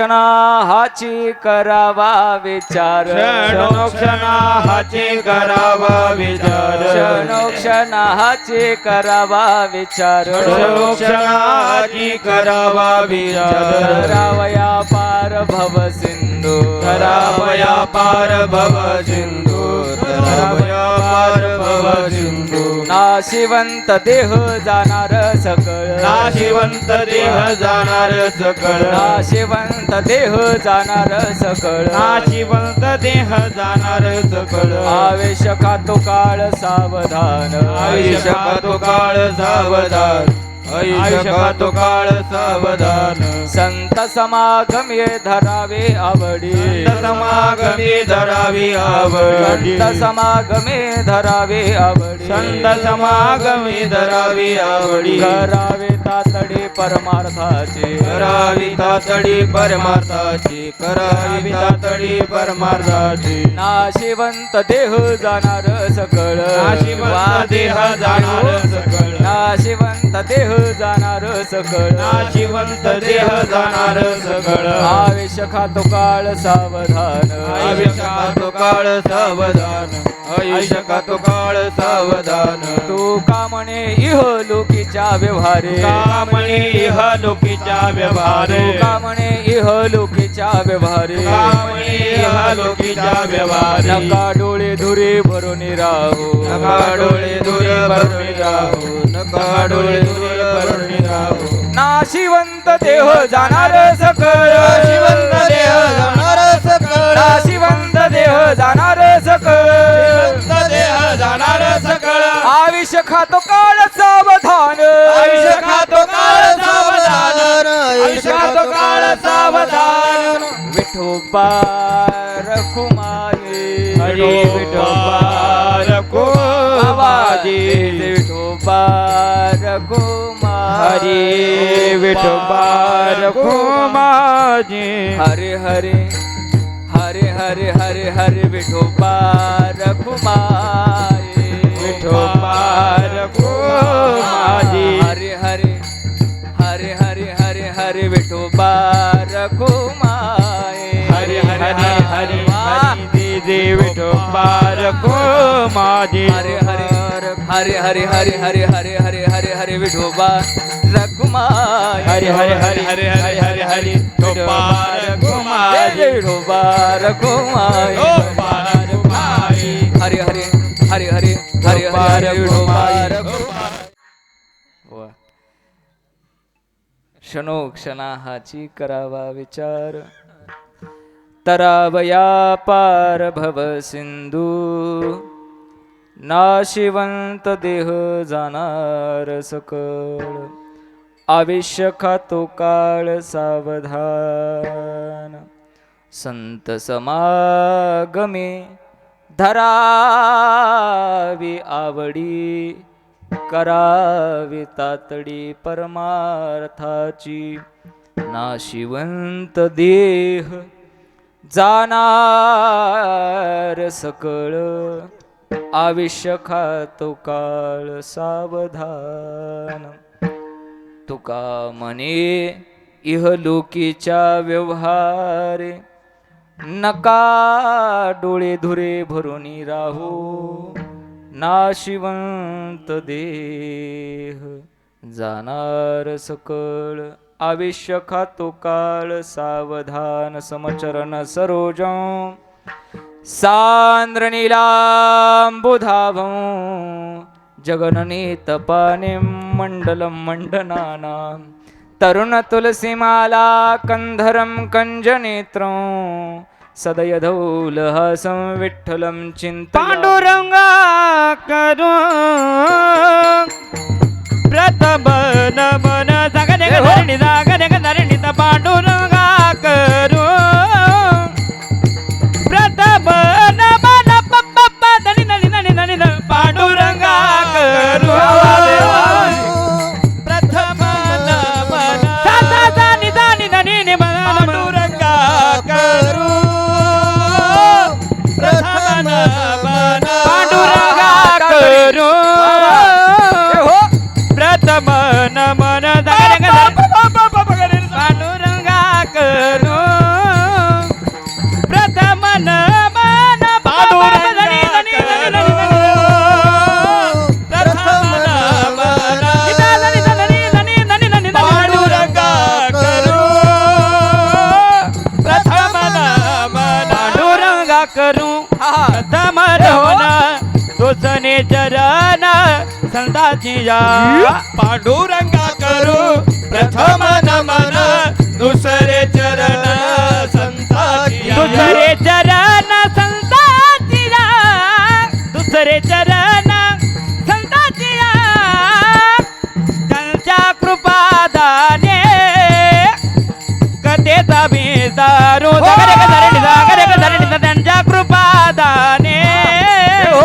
हाची करावा विचार क्षणोक्षणाहाची करावा विचार क्षणोक्षणाची करावा विचार क्षणोक्षणाहाची करावा विचार धरावया पार भव सिंधू धरावया पार भव सिंधू धरावया पार भव सिंधू नाशिवंत देह जाणार सकळ नाशिवंत देह जाणार सकळ नाशिवंत देह जाणार सकळ नाशिवंत देह जाणार सकळ आवेश खातो काळ सावधान आयुष्य खातो काळ सावधान आयुष्य खातो काळ सावधान संत समागमे धरावे आवडी संत समागमे धरावी आवडी संत समागमे धरावे आवडी संत समागमे धरावी आवडी करावे तातडी परमार्थाची करावी तातडी परमार्थाची करावी तातडी परमार्थाची नाशिवंत देह जाणार सकळ नाशिवंत देह जाणार सकळ नाशिवंत देह जाणार सकळ नाशिवंत देह जाणार सकळ आवेश खातो काळ सावधान आयुष्य खातो काळ सावधान आयुष्य खातो काळ सावधान तू कामणे इह लोकीच्या व्यवहारे कामणे इह लोकीच्या व्यवहारे कामणे इह लोकीच्या व्यवहारे कामणे इह लोकीच्या व्यवहारे नका डोळे धुरे भरून राहू नका डोळे दूर भरून राहू नका डोळे दूर भरून राहू नाशिवंत देह जाणार सकळ नाशिवंत देह जाणार सकळ नाशिवंत देह जाणार सकळ नाशिवंत देह जाणार सकळ आयुष्य खातो काळ सावधान आयुष्य खातो काळ सावधान आयुष्य खातो काळ सावधान विठोबा रखुमाई हरी विठोबा रखुमाई विठोबा रखुमाई हरी विठोबा रखुमाई हरे हरे हरे हरे हरे हरे विठोबा रखुमाई विठोबा रखुमाई हरे हरे हरे हरे हरे हरे विठोबा रखुमाई हरे हरे हरे हरे दे विठोबा रखुमाई हरे हरे हरे हरे हरे हरे हरे हरे हरे हरे विठोबा रखुमाई हरे हरे हरे हरे हरे हरे हरे विठोबा रखुमाई विठोबा रखुमाई विठोबा रखुमाई हरे हरे हरे हरे हरे हरे विठोबा रखुमाई क्षणोक्षणा हाची करावा विचार तरावया पार भव सिंधू नाशिवंत देह जाणार सकळ आयुष्य खातो काळ सावधान संत समागमे धरावी आवडी करावी तातडी परमार्थाची नाशिवंत देह जाणार सकळ आयुष्य खातो काळ सावधान तुका म्हणे इहलोकीच्या व्यवहारे नका डोळे धुरे भरून राहू नाशिवंत देह जाणार सकळ आयुष्य खातो काळ सावधान समचरण सरोजं सांद्र नीलांबुधाभं जगननीतपानिं मंडलं मंडनानां तरुण तुलसीमाला कंधरं कंजनेत्रं सदयधौलहासं विठ्ठलं चिंतयामि पांडुरंगा करू प्रतबन मन जागदे धरणी जागदे धरणी पांडुरंगा करू प्रतबन मन पप्पा धनी धनी धनी धनी पांडुरंगा करू प्रथमन मन सा निधानी धनी पांडुरंगा करू प्रथमन मन पांडुरंगा करू प्रथमन मन पांडुरंगा करू करू हा. प्रथम नमन तुझने चरण संताची या पांडुरंगा करू प्रथम नमन दुसरे चरण संताची दुसरे चरण संताची या दुसरे चरण संताची या त्यांच्या कृपादाने कथेचा विस्तारू त्यांच्या कृपादाने हो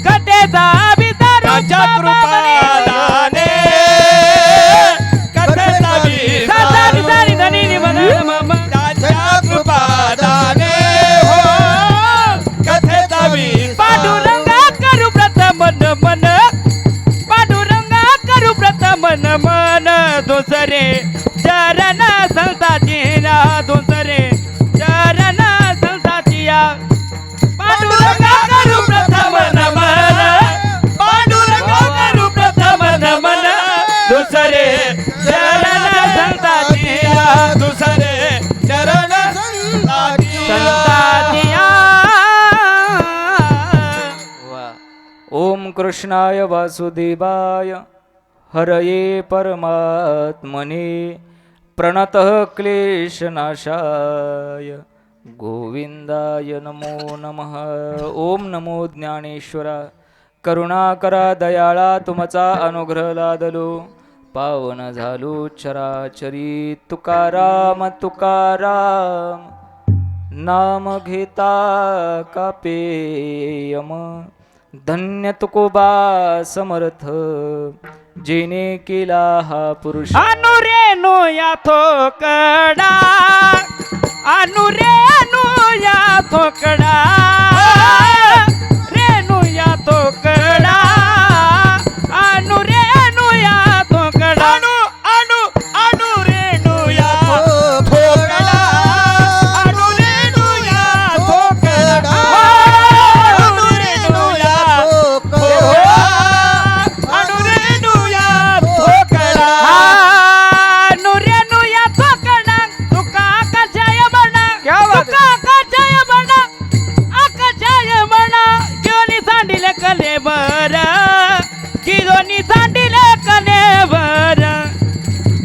कथेचा विस्तारू त्याच्या कृपादाने कथेचा विस्तारू त्याच्या कृपादाने हो कथेचा विस्तारू पांडुरंगा करू प्रथम नमन पांडुरंगा करू प्रथम नमन दुसरे चरण संताची या दुसरे चरण संताची या पांडुरंगा करू प्रथम नमन पांडुरंगा करू प्रथम नमन दुसरे चरण संताची या दुसरे चरण संताची संताची या वा. ओम कृष्णाय वासुदेवाय हरये परमात्मने प्रणतः क्लेशनाशाय गोविंदाय नमो नमः. ओम नमो ज्ञानेश्वरा करुणाकरा दयाळा तुमचा अनुग्रह लादलो पावन झालो चराचरी तुकाराम तुकाराम नाम घेता कापेयम धन्य तुकोबा समर्थ जेने केला हा पुरुष अनुरेनु या थोकडा अनुरेनु या थोकडा रेणू या थोकडा अनुरेनु या थोकडा अनु रेणू या थोकडा अनु रेणू या थोकडा अनु रेणू या थोकडा अनु रेणू या थोकडा अनुरेनु या थोकडा तुका आकाशाय म्हणा क्या बात तुका आकाशाय म्हणा आकाशाय म्हणा घेऊन सांडिले कलेवर गिरोनी सांडिले कलेवर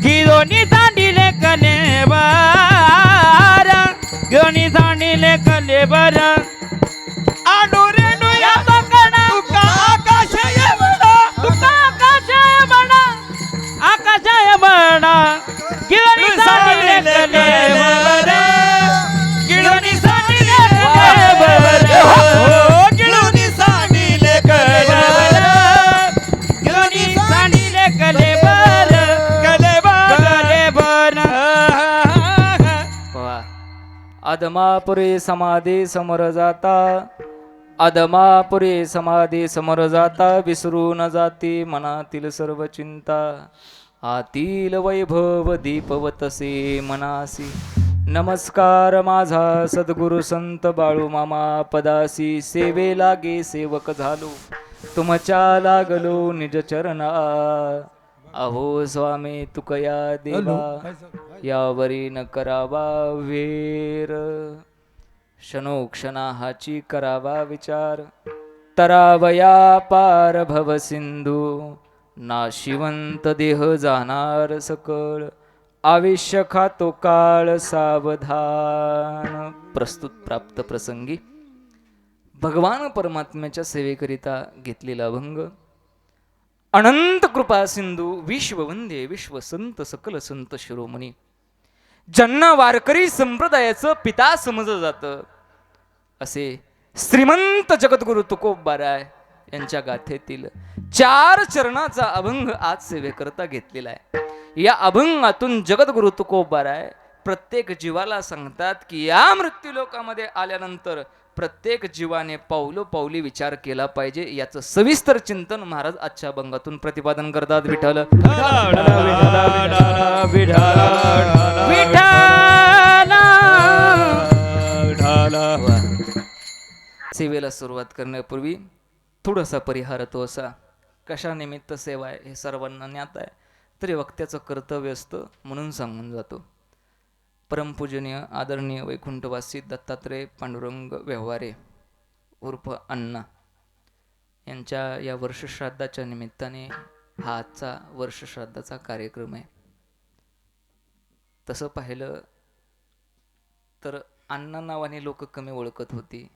गिरोनी सांडिले कलेवर घेऊन सांडिले कलेवर अनु रेणू या या थोकडा तुका आकाशय म्हणा तुका आकाशाय म्हणा आकाशाय म्हणा गिरोनी सांडिले कलेवर गिळूनी सांडिले कलेवर हो गिळूनी सांडिले कलेवर गिरोनी सांडिले कलेवर कलेवर वा. अदमापुरे समाधी समोर जाता अदमापुरे समाधी समोर जाता विसरून जाती मनातील सर्व चिंता आतील वैभव दीपवतसे मनासी नमस्कार माझा सद्गुरु संत बाळू मामा पदासी सेवे लागे सेवक झालो तुमच्या लागलो निज चरणा अहो स्वामी तुकया देवा यावरी न करावा वेर क्षणोक्षणा हाची करावा विचार तरावया पार भव सिंधू नाशिवंत देह जाणार सकळ आयुष्य खातो काळ सावधान. प्रस्तुत प्राप्त प्रसंगी भगवान परमात्म्याच्या सेवेकरिता घेतलेला अभंग अनंत कृपा सिंधू विश्ववंदे विश्व संत सकल संत शिरोमणी ज्यांना वारकरी संप्रदायाचं पिता समजलं जातं असे श्रीमंत जगद्गुरु तुकोबाराय यांच्या गाथेतील 4 चरणाचा अभंग आज सेवेकरता घेतलेला आहे. या अभंगातून जगद्गुरु तुकोबाराय प्रत्येक जीवाला सांगतात की या मृत्यू लोकामध्ये आल्यानंतर प्रत्येक जीवाने पावलोपावली विचार केला पाहिजे. याचं सविस्तर चिंतन महाराज आजच्या अभंगातून प्रतिपादन करतात. विठ्ठल सेवेला सुरुवात करण्यापूर्वी थोडासा परिहार तो असा कशा निमित्त सेवा आहे हे सर्वांना ज्ञात आहे तरी वक्त्याचं कर्तव्य असतं म्हणून सांगून जातो. परमपूजनीय आदरणीय वैकुंठवासी दत्तात्रय पांडुरंग व्यवहारे उर्फ अण्णा यांच्या या वर्षश्राद्धाच्या निमित्ताने हा आजचा वर्षश्राद्धाचा कार्यक्रम आहे. तसं पाहिलं तर अण्णा नावाने लोक कमी ओळखत होती,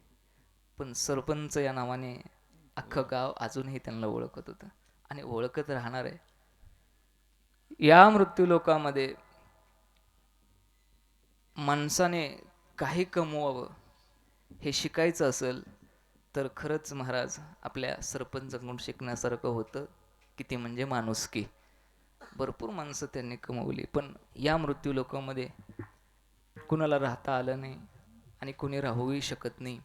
पण सरपंच या नावाने अख्खं गाव अजूनही त्यांना ओळखत होतं आणि ओळखत राहणार आहे. या मृत्यू लोकामध्ये माणसाने काही कमवावं हे शिकायचं असेल तर खरंच महाराज आपल्या सरपंचाकडून शिकण्यासारखं होतं. किती म्हणजे माणुसकी. भरपूर माणसं त्यांनी कमवली, पण या मृत्यू लोकांमध्ये कुणाला राहता आलं नाही आणि कुणी राहूही शकत नाही.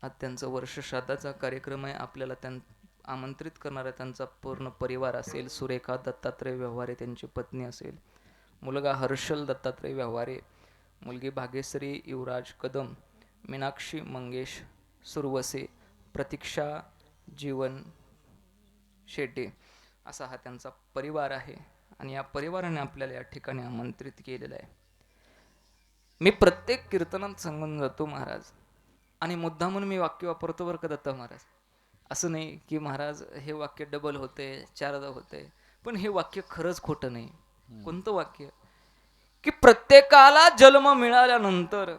आज त्यांचं वर्षश्राद्धाचा कार्यक्रम आहे. आपल्याला आमंत्रित करणारा त्यांचा पूर्ण परिवार असेल. सुरेखा दत्तात्रय व्यवहारे त्यांची पत्नी असेल, मुलगा हर्षल दत्तात्रय व्यवहारे, मुलगी भाग्यश्री युवराज कदम, मीनाक्षी मंगेश सुरवसे, प्रतीक्षा जीवन शेटे असा हा त्यांचा परिवार आहे. आणि या परिवाराने आपल्याला या ठिकाणी आमंत्रित केलेलं आहे. मी प्रत्येक कीर्तनात सांगून जातो महाराज, आणि मुद्दामून मी वाक्य वापरतो बरं का दत्ता महाराज. असं नाही की महाराज हे वाक्य डबल होते, चारदा होते, पण हे वाक्य खरंच खोटं नाही. कोणतं वाक्य? की प्रत्येकाला जन्म मिळाल्यानंतर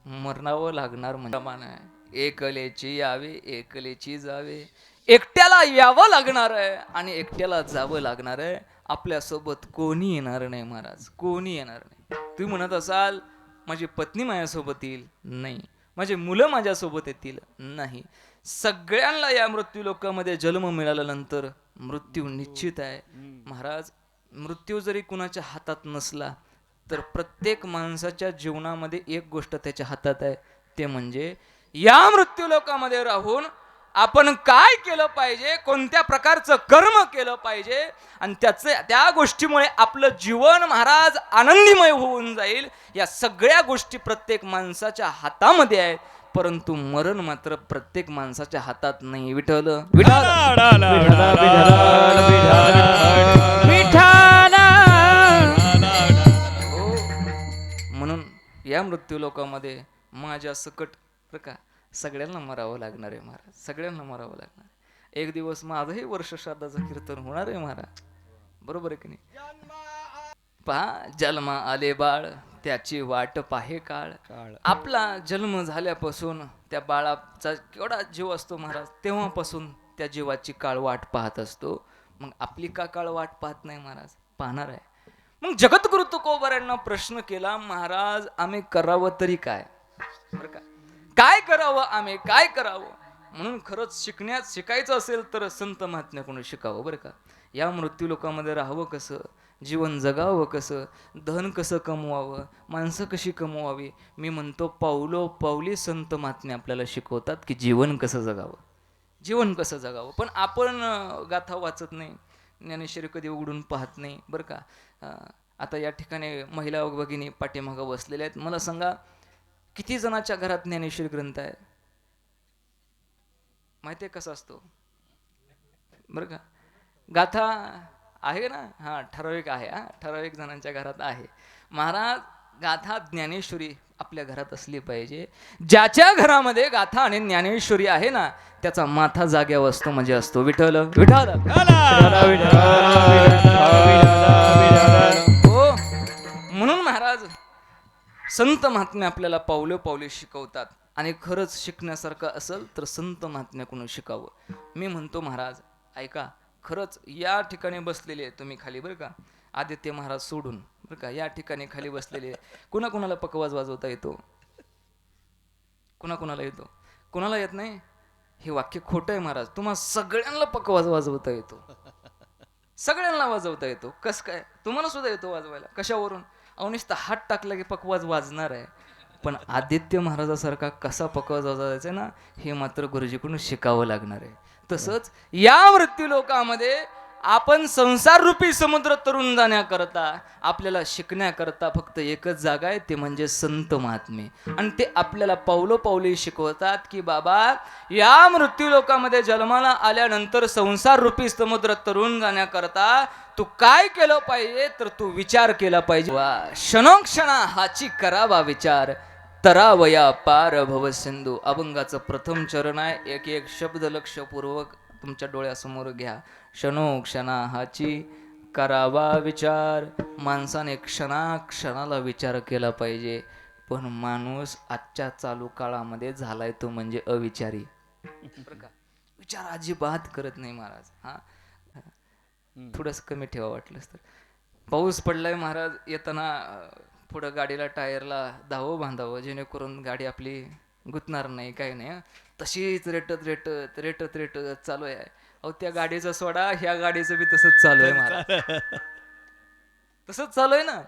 मरणावं लागणार म्हणजे मान आहे. एकलेची यावे एकलेची जावे, एकट्याला यावं लागणार आहे आणि एकट्याला जावं लागणार आहे. आपल्यासोबत कोणी येणार नाही महाराज, कोणी येणार नाही. तुम्ही म्हणत असाल माझी पत्नी माझ्यासोबत येईल, नाही. माझे मुलं माझ्यासोबत येतील, नाही. सगळ्यांना या मृत्यू लोकांमध्ये जन्म मिळाल्यानंतर मृत्यू निश्चित आहे महाराज. मृत्यू जरी कुणाच्या हातात नसला तर प्रत्येक माणसाच्या जीवनामध्ये एक गोष्ट त्याच्या हातात आहे, ते म्हणजे या मृत्यू लोकांमध्ये राहून आपण काय केलं पाहिजे, कोणत्या प्रकारचं कर्म केलं पाहिजे, आणि त्या गोष्टीमुळे आपलं जीवन महाराज आनंदीमय होऊन जाईल. या सगळ्या गोष्टी प्रत्येक माणसाच्या हातामध्ये आहेत, परंतु मरण मात्र प्रत्येक माणसाच्या हातात नाही. विठ्ठल विठ्ठल म्हणून या मृत्यू लोकांमध्ये माझ्या सकट बरं का सगळ्यांना मरावं लागणार आहे महाराज, सगळ्यांना मरावं लागणार. एक दिवस माझंही वर्षश्राद्धाचं कीर्तन होणार आहे महाराज, बरोबर आहे की नाही? पहा, जन्मा आले बाळ त्याची वाट पाहे काळ. आपला जन्म झाल्यापासून त्या बाळाचा केवढा जीव असतो महाराज, तेव्हापासून त्या जीवाची काळ वाट पाहत असतो. मग आपली का काळ वाट पाहत नाही महाराज? पाहणार आहे. मग जगद्गुरु तुकोबारांना प्रश्न केला, महाराज आम्ही करावं तरी काय? बरं का, काय करावं आम्ही, काय करावं? म्हणून खरंच शिकायचं असेल तर संत महात्म्याकडून शिकावं बरं का. या मृत्यू लोकांमध्ये राहावं कसं, जीवन जगावं कसं, धन कसं कमवावं, माणसं कशी कमवावी. मी म्हणतो पावलो पावली संत महात्मे आपल्याला शिकवतात की जीवन कसं जगावं, जीवन कसं जगावं. पण आपण गाथा वाचत नाही, ज्ञानेश्वरी कधी उघडून पाहत नाही बरं का. आता या ठिकाणी महिला भगिनी पाठीमागं बसलेल्या आहेत. मला सांगा किती जणांच्या घरात ज्ञानेश्वरी ग्रंथ आहे? माहिती आहे कसा असतो बरं का. गाथा आहे ना, हां ठराविक आहे, हां ठराविक जणांच्या घरात आहे. महाराज गाथा ज्ञानेश्वरी आपल्या घरात असली पाहिजे. ज्याच्या घरामध्ये गाथा आणि ज्ञानेश्वरी आहे ना त्याचा माथा जाग्यावर असतो, म्हणजे असतो. विठ्ठल विठ्ठल हो. म्हणून महाराज संत महात्मे आपल्याला पावले पावले शिकवतात, आणि खरंच शिकण्यासारखं असेल तर संत महात्म्याकडून शिकावं. मी म्हणतो महाराज ऐका, खरंच या ठिकाणी बसलेले तुम्ही खाली बरं का, आदित्य महाराज सोडून बरं का, या ठिकाणी खाली बसलेले कुणाकुणाला पकवाज वाजवता येतो, कुणाकुणाला येतो, कुणाला येत नाही? हे वाक्य खोटं आहे महाराज. तुम्हाला सगळ्यांना पकवाज वाजवता येतो, सगळ्यांना वाजवता येतो. कसं काय? तुम्हाला सुद्धा येतो वाजवायला. कशावरून? नुसतं हात टाकला की पकवाज वाजणार आहे. पण आदित्य महाराजासारखा कसा पकवाज वाजवायचा ना, हे मात्र गुरुजीकडून शिकावं लागणार आहे. तसंच या मृत्यू लोकांमध्ये आपण संसार रूपी समुद्र तरुण जाण्याकरता आपल्याला शिकण्याकरता फक्त एकच जागा आहे, ते म्हणजे संत महात्मे. आणि ते आपल्याला पावलोपावली शिकवतात की बाबा, या मृत्यू लोकामध्ये जन्माला आल्यानंतर संसार रूपी समुद्र तरुण जाण्याकरता तू काय केलं पाहिजे, तर तू विचार केला पाहिजे. क्षणोक्षणा हाची करावा विचार, तरावया पार भव सिंधू. अभंगाचं प्रथम चरण आहे. एक एक शब्द लक्षपूर्वक तुमच्या डोळ्यासमोर घ्या. क्षणोक्षणा हाची करावा विचार. माणसाने क्षणाक्षणाला विचार केला पाहिजे, पण माणूस आजच्या चालू काळामध्ये झालाय तो म्हणजे अविचारी. बरं का, विचार अजिबात करत नाही महाराज. हा, थोडंस कमी ठेवा वाटलंच तर. पाऊस पडलाय महाराज, येताना पुढं गाडीला टायरला दावं बांधावं, जेणेकरून गाडी आपली गुतणार नाही, काही नाही. तशीच रेटत रेटत रेटत रेटत चालू आहे. अहो, त्या गाडीचं सोडा, ह्या गाडीचं बी तसंच चालू आहे महाराज. तसंच चालू आहे ना.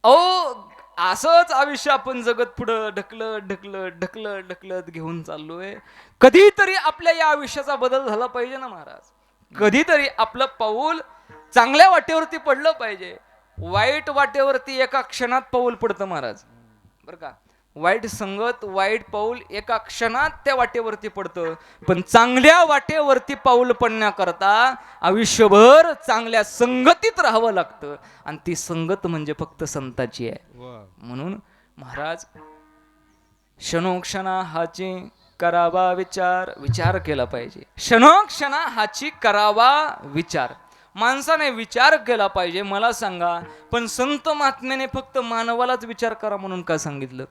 अहो, असंच आयुष्य आपण जगत पुढं ढकलत ढकलत ढकलत ढकलत घेऊन चाललोय. कधीतरी आपल्या या आयुष्याचा बदल झाला पाहिजे ना महाराज. कधीतरी आपलं पाऊल चांगल्या वाटेवरती पडलं पाहिजे. वाईट वाटेवरती एका क्षणात पाऊल पडतं महाराज. बरं का, वाईट संगत, वाईट पाऊल एका क्षणात त्या वाटेवरती पडतं. पण चांगल्या वाटेवरती पाऊल पडण्याकरता आयुष्यभर चांगल्या संगतीत राहावं लागतं. आणि ती संगत म्हणजे फक्त संताची आहे. म्हणून महाराज, क्षणोक्षणा हाची करावा विचार. विचार केला पाहिजे. क्षणोक्षणा हाची करावा विचार. माणसाने विचार केला पाहिजे. मला सांगा, पण संत महात्म्याने फक्त मानवालाच विचार करा म्हणून का सांगितलं?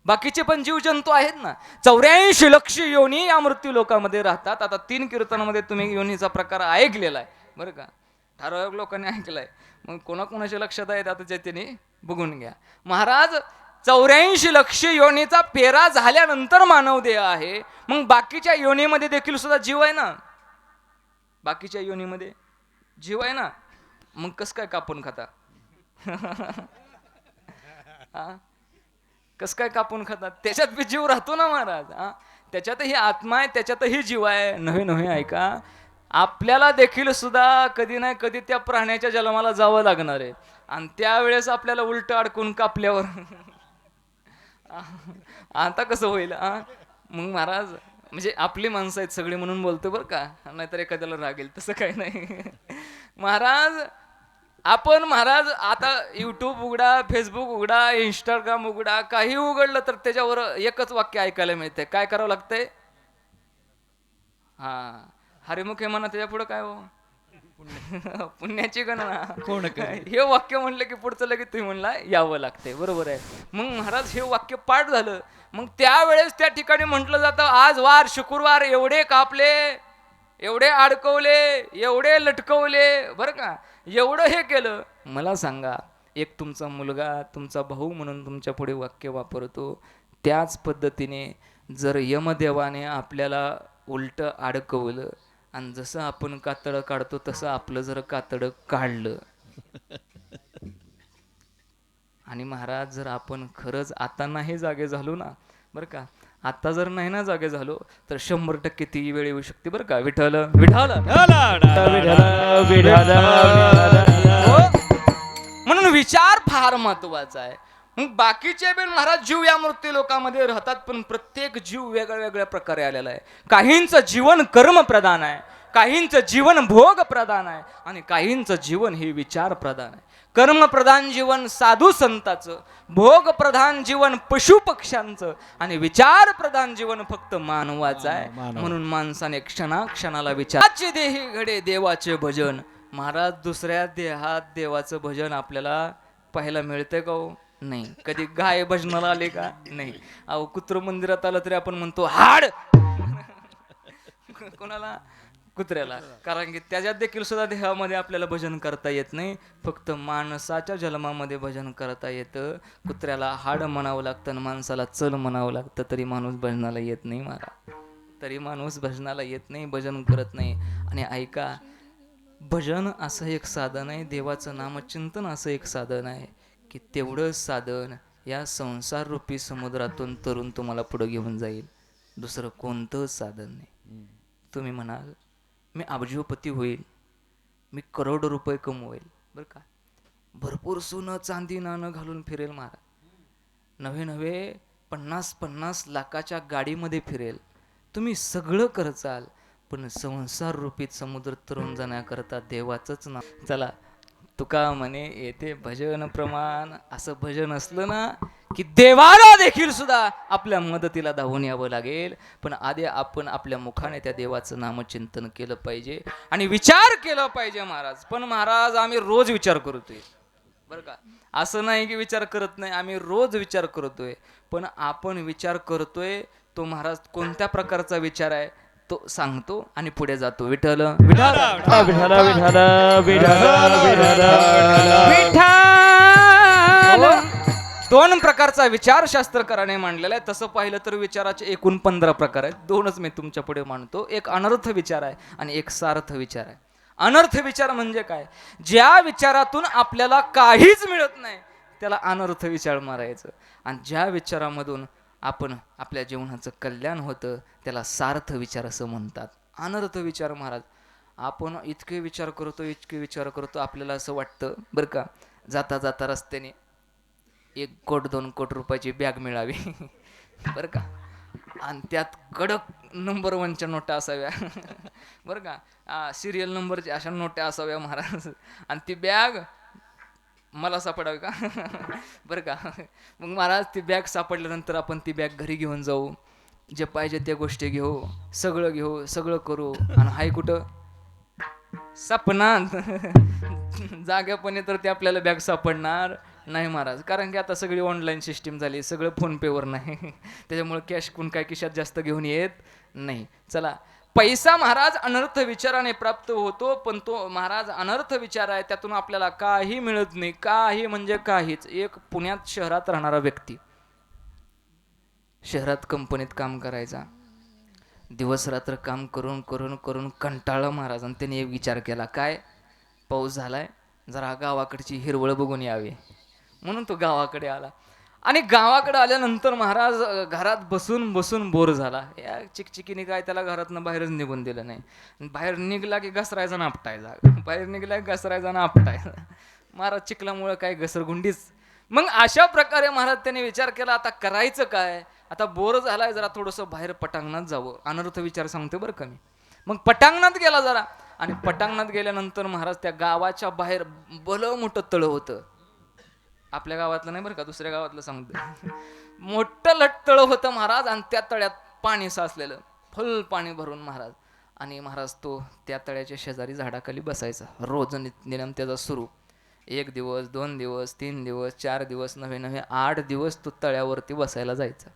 बाकीचे पण जीवजंतू आहेत ना. 84 लक्ष योनी या मृत्यू लोकांमध्ये राहतात. आता 3 कीर्तनामध्ये तुम्ही योनीचा प्रकार ऐकलेला आहे, बरं का. ठराविक लोकांनी ऐकलाय. मग कोणाकोणाच्या लक्षात आहेत आता त्याने बघून घ्या. महाराज, 84 लक्ष योनीचा फेरा झाल्यानंतर मानव देह आहे. मग बाकीच्या योनीमध्ये देखील सुद्धा जीव आहे ना. बाकीच्या योनीमध्ये जीव आहे ना. मग कस काय कापून खाता? कस काय कापून खातात? त्याच्यात बी जीव राहतो ना महाराज. त्याच्यातही आत्मा आहे, त्याच्यातही जीव आहे. नव्हे नव्हे, ऐका, आपल्याला देखील सुद्धा कधी नाही कधी त्या प्राण्याच्या जन्माला जावं लागणार आहे. आणि त्यावेळेस आपल्याला उलट अडकून कापल्यावर आता कसं होईल? मग महाराज, म्हणजे आपली माणसं आहेत सगळी म्हणून बोलतो बरं का, नाहीतर एखाद्याला रागेल, तसं काही नाही. महाराज, आपण महाराज आता यूट्यूब उघडा, फेसबुक उघडा, इंस्टाग्राम उघडा, काही उघडलं तर त्याच्यावर एकच वाक्य ऐकायला मिळतंय. काय करावं लागतंय? हरिमुख हे म्हणा, त्याच्या पुढे काय हो? पुण्याची गणना. कोण हे वाक्य म्हणलं की पुढचं लगेच तुम्ही म्हणला यावं लागतंय. बरोबर आहे. मग महाराज, हे वाक्य पाठ झालं. मग त्यावेळेस त्या ठिकाणी म्हटलं जातं, आज वार शुक्रवार, एवढे कापले, एवढे अडकवले, एवढे लटकवले, बरं का, एवढं हे केलं. मला सांगा, एक तुमचा मुलगा, तुमचा भाऊ म्हणून तुमच्या पुढे वाक्य वापरतो. त्याच पद्धतीने जर यमदेवाने आपल्याला उलट अडकवलं आणि जसं आपण कातडं काढतो तसं आपलं जर कातडं काढलं, आणि महाराज, जर आपण खरंच आता नाही जागे झालो ना, बरं का, आता जर नाही ना जागे झालो तर 100% ती वेळ येऊ शकते. बरं का. विठ्ठल विठ्ठल. म्हणून विचार फार महत्वाचा आहे. मग बाकीचे पण महाराज जीव या मृत्यू लोकांमध्ये राहतात, पण प्रत्येक जीव वेगळ्या वेगळ्या प्रकारे आलेला आहे. काहींचं जीवन कर्म प्रधान आहे, काहींचं जीवन भोग प्रधान आहे, आणि काहींचं जीवन हे विचार प्रधान आहे. कर्म प्रधान जीवन साधू संताचं, भोग प्रधान जीवन पशु पक्ष्यांचं, आणि विचार प्रधान जीवन फक्त मानवाचं आहे. म्हणून माणसाने क्षणाक्षणाला विचाराचे देही घडे देवाचे भजन. महाराज, दुसऱ्या देहात देवाचं भजन आपल्याला पाहायला मिळतंय का हो? नाही. कधी गाय भजनाला आले का? नाही. अहो, कुत्र मंदिरात आलं तरी आपण म्हणतो हाड. कोणाला? कुत्र्याला. कारण की त्याच्यात देखील सुद्धा देहामध्ये आपल्याला भजन करता येत नाही. फक्त माणसाच्या जन्मामध्ये भजन करता येतं. कुत्र्याला हाड म्हणावं लागतं आणि माणसाला चल म्हणावं लागतं, तरी माणूस भजनाला येत नाही महाराज. तरी माणूस भजनाला येत नाही, भजन करत नाही. आणि ऐका, भजन असं एक साधन आहे, देवाचं नामचिंतन असं एक साधन आहे की तेवढंच साधन या संसार रूपी समुद्रातून तरुण तुम्हाला पुढे घेऊन जाईल. दुसरं कोणतंच साधन नाही. तुम्ही म्हणाल मी अब्जोपती होईल, मी करोड रुपये कमवेल बरं का, भरपूर सोनं चांदी नाणं घालून फिरेल महाराज, नवे नवे 50-50 लाखाच्या गाडीमध्ये फिरेल, तुम्ही सगळं करचाल, पण संसार रूपीत समुद्र तरुण जाण्याकरता देवाचंच नाव. चला, तुका म्हणे येते भजन प्रमाण, असं भजन असलं ना की देवाला देखील सुद्धा आपल्या मदतीला धावून यावं लागेल. पण आधी आपण आपल्या मुखाने त्या देवाचं नामचिंतन केलं पाहिजे आणि विचार केला पाहिजे महाराज. पण महाराज आम्ही रोज विचार करतोय बरं का, असं नाही की विचार करत नाही, आम्ही रोज विचार करतोय. पण आपण विचार करतोय तो महाराज कोणत्या प्रकारचा विचार आहे तो सांगतो आणि पुढे जातो. विठ्ठल विठ्ठल विठाला विठाला विठाला दोन प्रकारचा विचार शास्त्रकाराने मांडलेला आहे. तसं पाहिलं तर विचाराचे एकूण 15 प्रकार आहेत. दोनच मी तुमच्या पुढे मांडतो. एक अनर्थ विचार आहे आणि एक सार्थ विचार आहे. अनर्थ विचार म्हणजे काय, ज्या विचारातून आपल्याला काहीच मिळत नाही त्याला अनर्थ विचार मारायचं, आणि ज्या विचारामधून आपण आपल्या जीवनाचं कल्याण होतं त्याला सार्थ विचार असं म्हणतात. अनर्थ विचार महाराज, आपण इतके विचार करतो आपल्याला असं वाटतं बरं का, जाता जाता रस्त्याने 1 कोट 2 कोट रुपयाची बॅग मिळावी बरं का, आणि त्यात कडक नंबर 1च्या नोटा असाव्या बरं का, सिरियल नंबरच्या अशा नोटा असाव्या महाराज, आणि ती बॅग मला सापडावी का बरं का. मग महाराज ती बॅग सापडल्यानंतर आपण ती बॅग घरी घेऊन जाऊ, जे पाहिजे त्या गोष्टी घेऊ, सगळं करू, आणि हाय कुठं सपनात जाग्यापणे तर ते आपल्याला बॅग सापडणार नाही महाराज. कारण की आता सगळी ऑनलाईन सिस्टीम झाली, सगळं फोनपेवर नाही त्याच्यामुळे कॅश कोण काय खिशात जास्त घेऊन येत नाही. चला, पैसा महाराज अनर्थ विचाराने प्राप्त होतो, पण तो महाराज अनर्थ विचार आहे, त्यातून आपल्याला काही मिळत नाही, काही म्हणजे काहीच. एक पुण्यात शहरात राहणारा व्यक्ती, शहरात कंपनीत काम करायचा, दिवस रात्र काम करून करून करून कंटाळला महाराज, आणि त्याने एक विचार केला, काय पाऊस झालाय, जरा गावाकडची हिरवळ बघून यावी, म्हणून तो गावाकडे आला. आणि गावाकडे आल्यानंतर महाराज घरात बसून बसून बोर झाला. या चिकचिकीने काय त्याला घरातनं बाहेरच निघून दिलं नाही. बाहेर निघला की घसरायचा ना आपटायचा, बाहेर निघला की घसरायचा ना आपटायचा. महाराज चिखलामुळं काय घसरगुंडीच. मग अशा प्रकारे महाराज त्याने विचार केला, आता करायचं काय, आता बोर झालाय, जरा थोडंसं बाहेर पटांगणात जावं. अनर्थ विचार सांगते बरं का मी. मग पटांगणात गेला जरा, आणि पटांगणात गेल्यानंतर महाराज त्या गावाच्या बाहेर भलं मोठं तळं होतं. आपल्या गावातलं नाही बरं का, दुसऱ्या गावातलं सांगतो. मोठं लट तळं होतं महाराज, आणि त्या तळ्यात पाणी साचलेलं, फुल पाणी भरून महाराज. आणि महाराज तो त्या तळ्याच्या शेजारी झाडाखाली बसायचा. रोज नियम त्याचा सुरू. 1 दिवस 2 दिवस 3 दिवस 4 दिवस नवे 8 दिवस तो तळ्यावरती बसायला जायचा.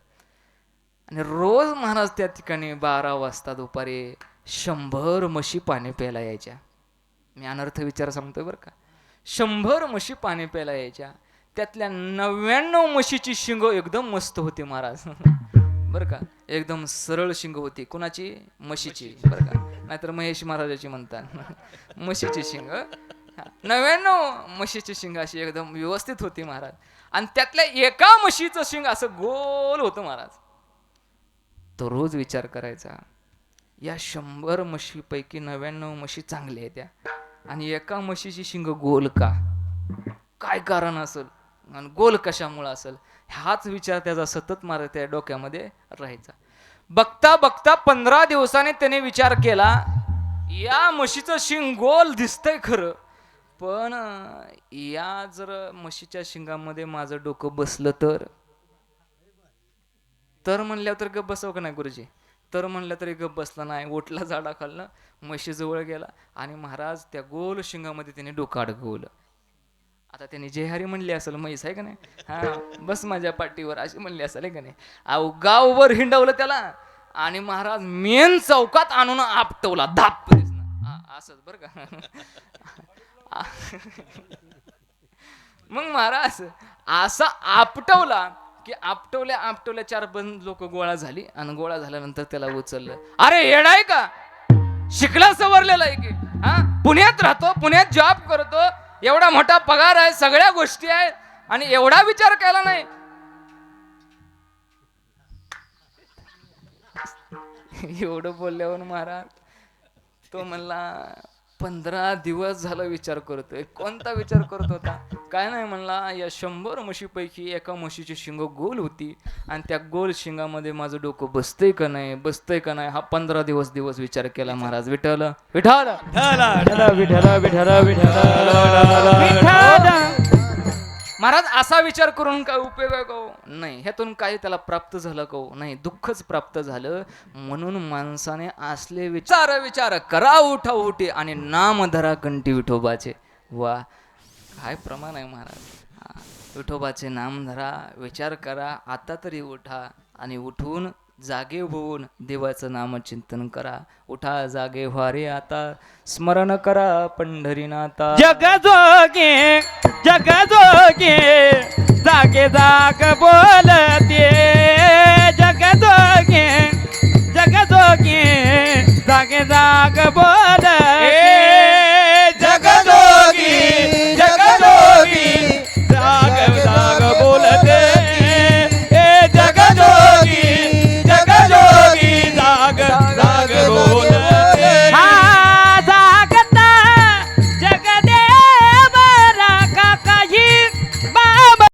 आणि रोज महाराज त्या ठिकाणी 12 वाजता दुपारी 100 म्हशी पाणी प्यायला यायच्या. मी अनर्थ विचार सांगतोय बरं का. 100 म्हशी पाणी प्यायला यायच्या. त्यातल्या 99 म्हशीची शिंग एकदम मस्त होती महाराज बरं का, एकदम सरळ शिंग होती. कुणाची? म्हशीची बरं का, नाहीतर महेश महाराजाची म्हणतात म्हशीची शिंग. 99 म्हशीची शिंग अशी एकदम व्यवस्थित होती महाराज. आणि त्यातल्या एका म्हशीचं शिंग असं गोल होतं महाराज. तो रोज विचार करायचा, या 100 म्हशीपैकी 99 म्हशी चांगल्या आहेत त्या, आणि एका म्हशीची शिंग गोल का, काय कारण असेल, आणि गोल कशामुळे असेल, हाच विचार त्याचा सतत मारत त्या डोक्यामध्ये राहायचा. बघता बघता 15 दिवसाने त्याने विचार केला, या म्हशीचं शिंग गोल दिसतंय खरं, पण या जर म्हशीच्या शिंगामध्ये माझं डोकं बसलं तर म्हणल्यावर तर गप बसव का नाही गुरुजी, तर म्हणलं तरी गप बसला नाही. ओटला झाडाखालनं, म्हशीजवळ गेला, आणि महाराज त्या गोल शिंगामध्ये त्याने डोकं अडकवलं. आता त्यांनी जय हरी म्हणली असेल, म्हैस आहे का नाही, हा बस माझ्या पाठीवर अशी म्हणली असेल आहे का नाही. अहो गावभर हिंडवलं त्याला, आणि महाराज मेन चौकात आणून आपटवला धाप असंच बरं का मग महाराज असा आपटवला की आपटवल्या 4-5 लोक गोळा झाली, आणि गोळा झाल्यानंतर त्याला उचललं. अरे येडाय का, शिकला सवरलेला आहे की, हा पुण्यात राहतो, पुण्यात जॉब करतो, एवढा मोठा पगार आहे, सगळ्या गोष्टी आहेत, आणि एवढा विचार केला नाही. एवढं बोलल्यावर महाराज तो म्हणला, 15 दिवस झाला विचार करतोय. कोणता विचार करत होता? काय नाही म्हणला, या 100 म्हशीपैकी एका म्हशीची शिंग गोल होती आणि त्या गोल शिंगामध्ये माझं डोकं बसतंय का नाही, बसतंय का नाही, हा 15 दिवस विचार केला महाराज. विठ्ठल विठ्ठल विठ्ठल विठ्ठल विठ्ठल महाराज, असा विचार करून काय उपयोग आहे का हो? नाही. ह्यातून काही त्याला प्राप्त झालं का हो? नाही, दुःखच प्राप्त झालं. म्हणून माणसाने असले विचार करा उठा उठी आणि नाम धरा कंठी विठोबाचे. वा, काय प्रमाण आहे महाराज. हा, विठोबाचे नाम धरा, विचार करा, आता तरी उठा आणि उठून जागे होऊन देवाचं नामचिंतन करा. उठा, जागे व्हा रे आता, स्मरण करा पंढरीनाथा. जगजोगे जागे जाग बोलते, जगजोगे जागे जाग बोलते. जगजोगी जाग जाग बोलते. जगजोगी जाग जाग बोलते. हा जागता जगदेव राखा काही बाबा.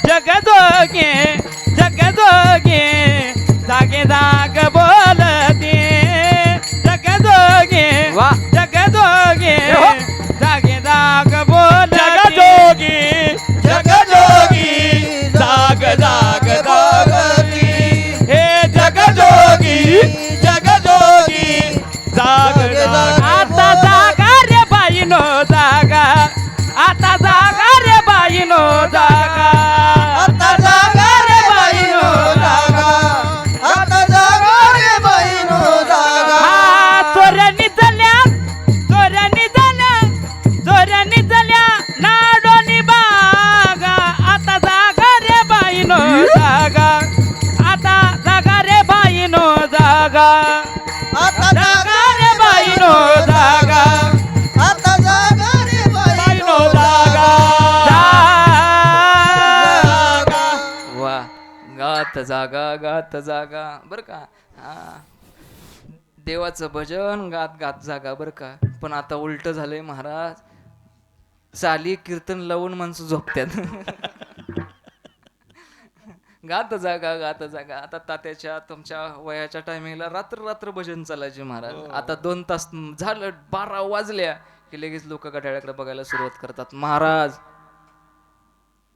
जगजोगे जागे जाग बोलते. जगजोगे वा. जगजोगे जागे जाग बोलते. जगजोगी जाग जाग जागती. हे जगजोगी जाग जाग. आता जागा रे बाईनो जागा, आता जागा रे बाईनो जागा. आता जागा रे बाईनो जागा, आता जागा रे बाईनो जागा. हा चोऱ्यानी जल्या नाडोनी बागा. आता जागा रे बाईनो जागा, आता जागा रे बाईनो जागा. आता जागा रे बाईनो जागा, आता जागा रे बाईनो जागा. वा, गात जागा बर का. हा, देवाचं भजन गात जागा बर का. पण आता उलट झालंय महाराज, चाली कीर्तन लावून माणसं झोपत्यात. गात जागा. आता तात्याच्या तुमच्या वयाच्या टायमिंगला रात्र भजन चालायचे महाराज. आता 2 तास झालं, 12 वाजल्या की लगेच लोक घड्याळाकडे बघायला सुरुवात करतात. महाराज,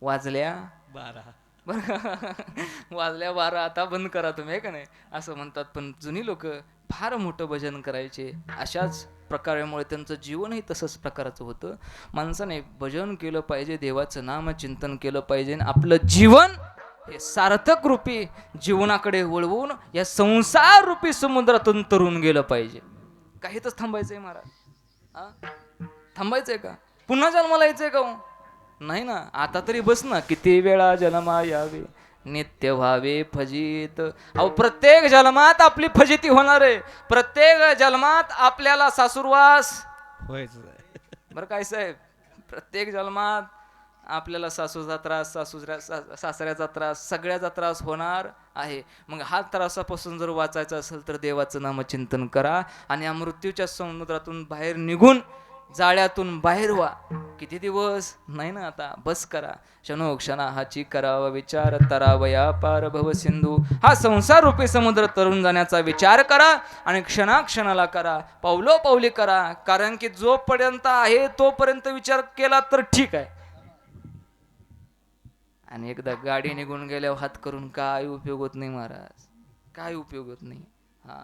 वाजल्या 12 वाजल्या 12, आता बंद करा तुम्ही, आहे का नाही असं म्हणतात. पण जुनी लोक फार मोठं भजन करायचे. अशाच प्रकारामुळे त्यांचं जीवनही तसंच प्रकारचं होतं. माणसाने भजन केलं पाहिजे, देवाचं नाम चिंतन केलं पाहिजे, आपलं जीवन हे सार्थक रूपी जीवनाकडे वळवून या संसार रूपी समुद्रातून तरून गेलं पाहिजे. काहीतच थांबायचंय महाराज. थांबायचंय का? पुन्हा जन्माला यायचंय का हो? नाही ना. आता तरी बस ना. किती वेळा जन्मा यावे, नित्य व्हावे फजित. अहो, प्रत्येक जन्मात आपली फजिती होणार आहे. प्रत्येक जन्मात आपल्याला सासुरवास बरं काय साहेब, प्रत्येक जन्मात आपल्याला सासूचा त्रास, सासऱ्याचा त्रास, सगळ्याचा त्रास होणार आहे. मग हा त्रासापासून जर वाचायचं असेल तर देवाचं नामचिंतन करा आणि या मृत्यूच्या समुद्रातून बाहेर निघून जाळ्यातून बाहेर व्हा. किती दिवस नाही ना. आता बस करा. क्षणोक्षणा हाची करावा विचार, तरावया पार भव सिंधू. हा संसार रूपी समुद्र तरून जाण्याचा विचार करा आणि क्षणाक्षणाला करा, पावलोपावली करा. कारण की जोपर्यंत आहे तोपर्यंत विचार केला तर ठीक आहे. आणि एकदा गाडी निघून गेल्यावर हात करून काय उपयोग होत नाही महाराज, काय उपयोग होत नाही. हा,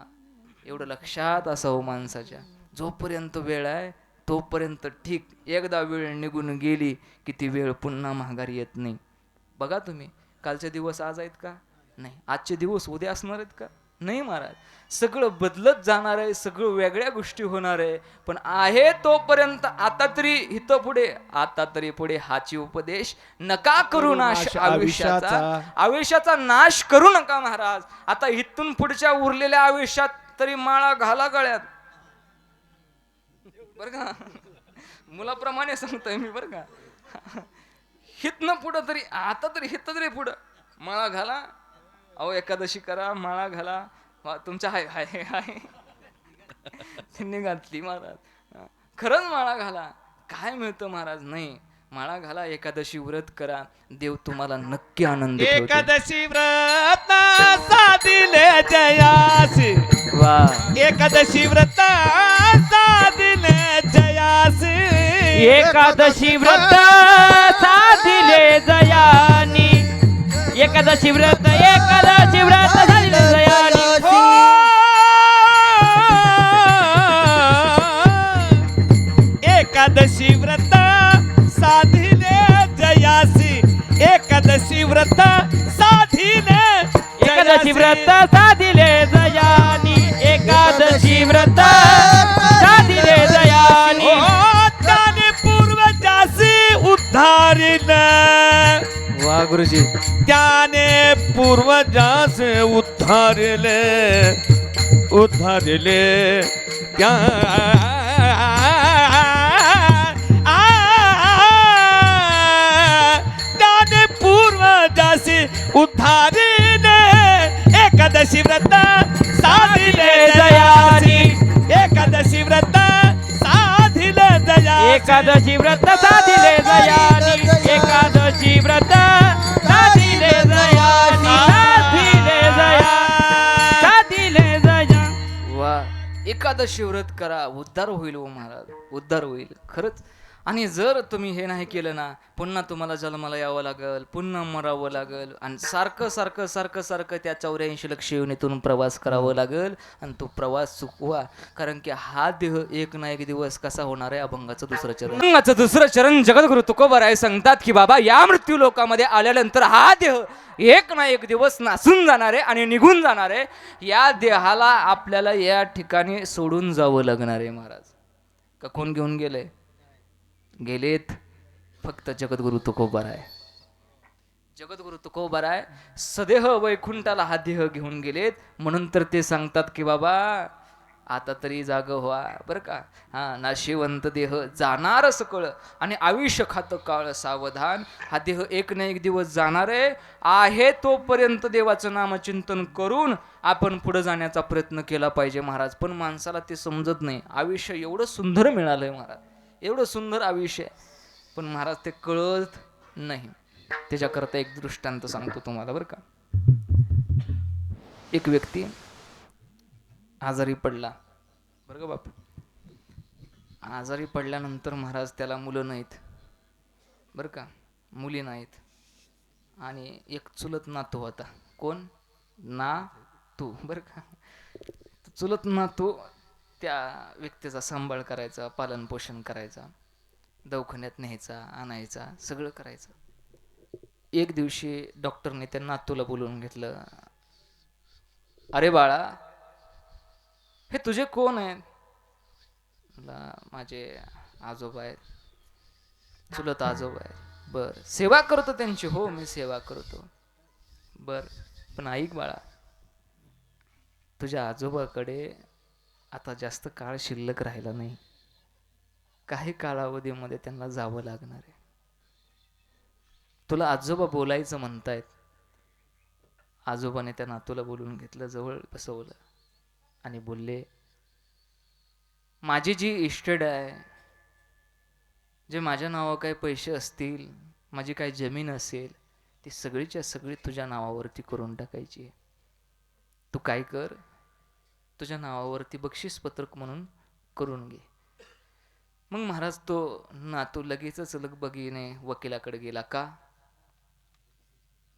एवढं लक्षात असावं माणसाच्या. जोपर्यंत वेळ आहे तोपर्यंत ठीक. एकदा वेळ निघून गेली की ती वेळ पुन्हा माघारी येत नाही. बघा तुम्ही, कालचे दिवस आज आहेत का? नाही. आजचे दिवस उद्या असणार आहेत का? नाही महाराज. सगळं बदलत जाणार आहे, सगळं वेगळ्या गोष्टी होणार आहे. पण आहे तोपर्यंत आता तरी इथं पुढे, आता तरी पुढे हाची उपदेश नका करू नाश आयुष्याचा नाश करू नका महाराज. आता इथून पुढच्या उरलेल्या आयुष्यात तरी माळा घाला गळ्यात, बर का. मुलाप्रमाणे सांगतोय मी, बर का. हितनं पुढं तरी, आता तरी हित तरी पुढं माळा घाला. अहो, एकादशी करा, माळा घाला. तुमच्या हाय हाय हाय त्यांनी घातली महाराज. खरंच माळा घाला, काय मिळतं महाराज? नाही, माळा घाला, एकादशी व्रत करा, देव तुम्हाला नक्की आनंद ठेवतो. एकादशी व्रत साधिले जयासी, वा, एकादशी व्रत साधिले जयासी, एकादशी व्रत साधिले जयानी, एकादशी व्रत, एकादशी व्रत साधिले जयानी. हो. एकादशी व्रत साधिले जयासी, एकादशी व्रत साधिले, एकादशी व्रत साधिले जयानी, एकादशी व्रत साधिले जयानी. त्याने पूर्वजासी उद्धारिले, वा गुरुजी, त्याने पूर्वजास उद्धारिले, उद्धारिले त्या त्याने पूर्वजासी उद्धारिले, एकादशी व्रत साधिले जयासी, एकादशी व्रत साधिले जयासी, एकादशी व्रत साधिले जयानी, एकादशी व्रत साधिले जयानी, साधिले जया, साधिले जया. वा, एकादशी व्रत करा, उद्धार होईल हो महाराज, उद्धार होईल खरंच. आणि जर तुम्ही हे नाही केलं ना, पुन्हा तुम्हाला जन्माला यावं लागल, पुन्हा मरावं लागल, आणि सारखं सारखं सारखं सारखं त्या 84 लक्ष योनीतून प्रवास करावं लागल, आणि तो प्रवास चुकवा. कारण की हा देह एक ना एक दिवस कसा होणार आहे? अभंगाचं दुसरं चरण. अभंगाचं दुसरं चरण जगद्गुरु तुकोबाराय सांगतात की बाबा, या मृत्यू लोकामध्ये आल्यानंतर हा देह एक ना एक दिवस नासून जाणार आहे आणि निघून जाणार आहे. या देहाला आपल्याला या ठिकाणी सोडून जावं लागणार आहे महाराज. का कोण घेऊन गेलेत? फक्त जगद्गुरु तुकोबाराय. जगद्गुरु तुकोबाराय सदेह वैकुंठाला हा देह घेऊन गेलेत, म्हणून तर ते सांगतात की बाबा आता तरी जाग व्हा बरं का. हा, नाशिवंत देह जाणार सकळ, आणि आयुष्य खातं काळ सावधान. हा देह एक ना एक दिवस जाणार आहे तोपर्यंत देवाचं नामचिंतन करून आपण पुढे जाण्याचा प्रयत्न केला पाहिजे महाराज. पण माणसाला ते समजत नाही. आयुष्य एवढं सुंदर मिळालंय महाराज, एवढं सुंदर आयुष्य, पण महाराज ते कळत नाही. त्याच्याकरता एक दृष्टांत सांगतो तुम्हाला बरं का. एक व्यक्ती आजारी पडला बरं का बाप. आजारी पडल्यानंतर महाराज त्याला मुलं नाहीत बरं का, मुली नाहीत, आणि एक चुलत नातू होता. कोण? नातू बरं का. चुलत नातू त्या व्यक्तीचा सांभाळ करायचा, पालन पोषण करायचा, दवाखान्यात न्यायचा, आणायचा, सगळं करायचं. एक दिवशी डॉक्टरने त्या नातूला बोलवून घेतलं. अरे बाळा, हे तुझे कोण आहेत? माझे आजोबा आहेत. चुलत आजोबा आहेत. बर, सेवा करतो त्यांची? हो, मी सेवा करतो. बर, पण ऐक बाळा, तुझ्या आजोबाकडे आता जास्त काळ शिल्लक राहिला नाही. काही कालावधीमध्ये त्यांना जावं लागणार आहे. तुला आजोबा बोलायचं म्हणतायत. आजोबाने त्या नातूला बोलून घेतलं, जवळ बसवलं आणि बोलले, माझी जी इस्टेट आहे, जे माझ्या नावावर काही पैसे असतील, माझी काही जमीन असेल, ती सगळीच्या सगळी तुझ्या नावावरती करून टाकायची. तू काय कर, तुझ्या नावावरती बक्षीस पत्रक म्हणून करून घे. मग महाराज तो नातू लगेचच लगबगीने वकिलाकडे गेला. का?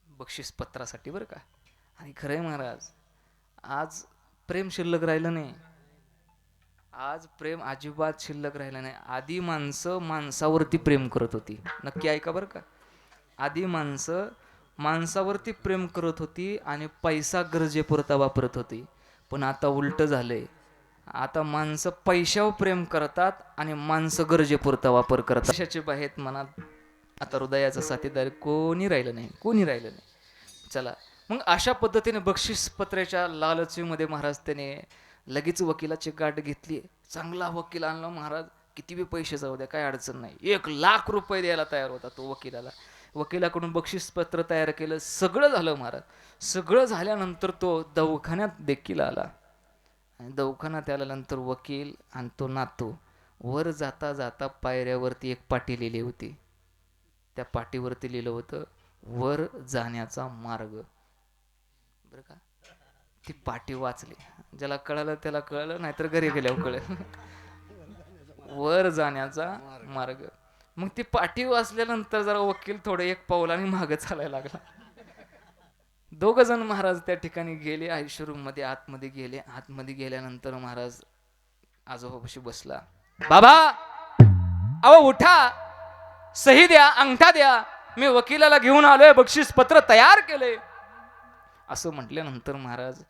बक्षीस पत्रासाठी बरं का. आणि खरंय महाराज, आज प्रेम शिल्लक राहिलं नाही. आज प्रेम अजिबात शिल्लक राहिलं नाही. आधी माणसं माणसावरती प्रेम करत होती. नक्की ऐका बरं का. आधी माणसं माणसावरती प्रेम करत होती आणि पैसा गरजेपुरता वापरत होती. पण आता उलट झालंय. आता माणसं पैशावर प्रेम करतात आणि माणसं गरजेपुरता वापर करतात. पैशाचे बाहेर मनात आता हृदयाचा साथीदार कोणी राहिलं नाही, कोणी राहिलं नाही. चला मग अशा पद्धतीने बक्षीस पत्राच्या लालचीमध्ये महाराज त्याने लगेच वकिलाची गाठ घेतली. चांगला वकील आणला महाराज. किती बी पैसे जाऊ द्या, काय अडचण नाही. 1,00,000 रुपये द्यायला तयार होता तो वकिलाला. वकिलाकडून बक्षीस पत्र तयार केलं, सगळं झालं महाराज. सगळं झाल्यानंतर तो दवाखान्यात देखील आला आणि दवाखान्यात आल्यानंतर वकील आणि तो नातू वर जाता जाता पायऱ्यावरती एक पाटी लिहिली होती. त्या पाटीवरती लिहिलं होतं वर जाण्याचा मार्ग. बरं का, ती पाटी वाचली. ज्याला कळालं त्याला कळलं, नाहीतर घरी गेल्यावर कळलं. वर जाण्याचा मार्ग. मग ती पाटी वाचल्यानंतर जरा वकील थोडं एक पावलाने मागं चालायला लागला. दोघ जण महाराज त्या ठिकाणी गेले. आयुष्यरूम मध्ये आतमध्ये गेले. आतमध्ये गेल्यानंतर महाराज आजोबापाशी बसला. बाबा अहो उठा, सही द्या, अंगठा द्या, मी वकिलाला घेऊन आलोय, बक्षीस पत्र तयार केले. असं म्हटल्यानंतर महाराज